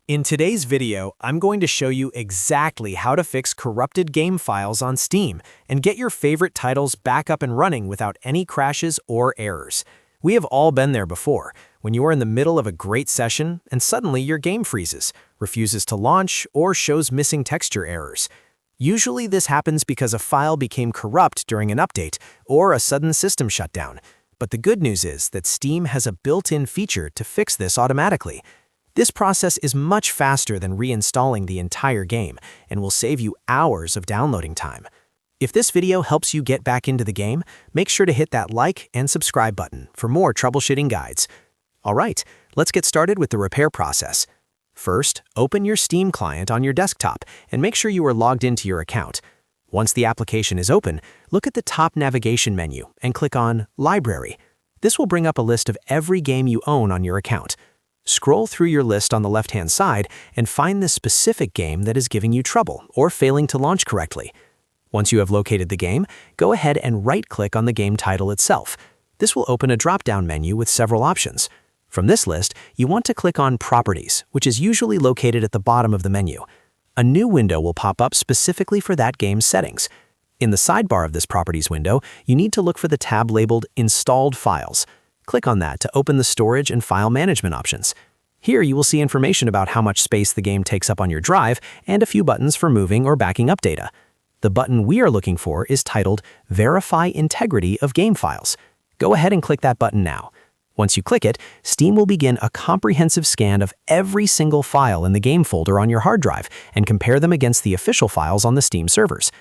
In today's video, I'm going to show you exactly how to fix corrupted game files on Steam and get your favorite titles back up and running without any crashes or errors. We have all been there before, when you are in the middle of a great session and suddenly your game freezes, refuses to launch, or shows missing texture errors. Usually this happens because a file became corrupt during an update or a sudden system shutdown. But the good news is that Steam has a built-in feature to fix this automatically. This process is much faster than reinstalling the entire game and will save you hours of downloading time. If this video helps you get back into the game, make sure to hit that like and subscribe button for more troubleshooting guides. Alright, let's get started with the repair process. First, open your Steam client on your desktop and make sure you are logged into your account. Once the application is open, look at the top navigation menu and click on Library. This will bring up a list of every game you own on your account. Scroll through your list on the left-hand side and find the specific game that is giving you trouble or failing to launch correctly. Once you have located the game, go ahead and right-click on the game title itself. This will open a drop-down menu with several options. From this list, you want to click on Properties, which is usually located at the bottom of the menu. A new window will pop up specifically for that game's settings. In the sidebar of this Properties window, you need to look for the tab labeled Installed Files. Click on that to open the storage and file management options. Here you will see information about how much space the game takes up on your drive and a few buttons for moving or backing up data. The button we are looking for is titled Verify Integrity of Game Files. Go ahead and click that button now. Once you click it, Steam will begin a comprehensive scan of every single file in the game folder on your hard drive and compare them against the official files on the Steam servers.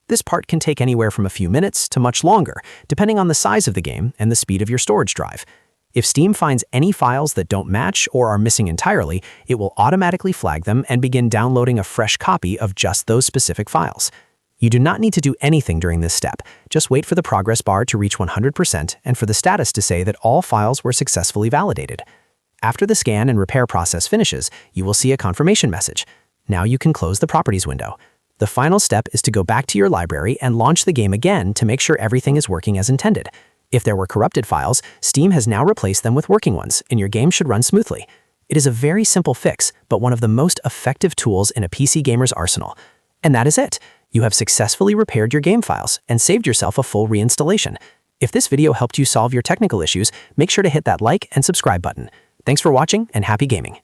This part can take anywhere from a few minutes to much longer, depending on the size of the game and the speed of your storage drive. If Steam finds any files that don't match or are missing entirely, it will automatically flag them and begin downloading a fresh copy of just those specific files. You do not need to do anything during this step. Just wait for the progress bar to reach 100% and for the status to say that all files were successfully validated. After the scan and repair process finishes, you will see a confirmation message. Now you can close the Properties window. The final step is to go back to your library and launch the game again to make sure everything is working as intended. If there were corrupted files, Steam has now replaced them with working ones, and your game should run smoothly. It is a very simple fix, but one of the most effective tools in a PC gamer's arsenal. And that is it. You have successfully repaired your game files and saved yourself a full reinstallation. If this video helped you solve your technical issues, make sure to hit that like and subscribe button. Thanks for watching and happy gaming.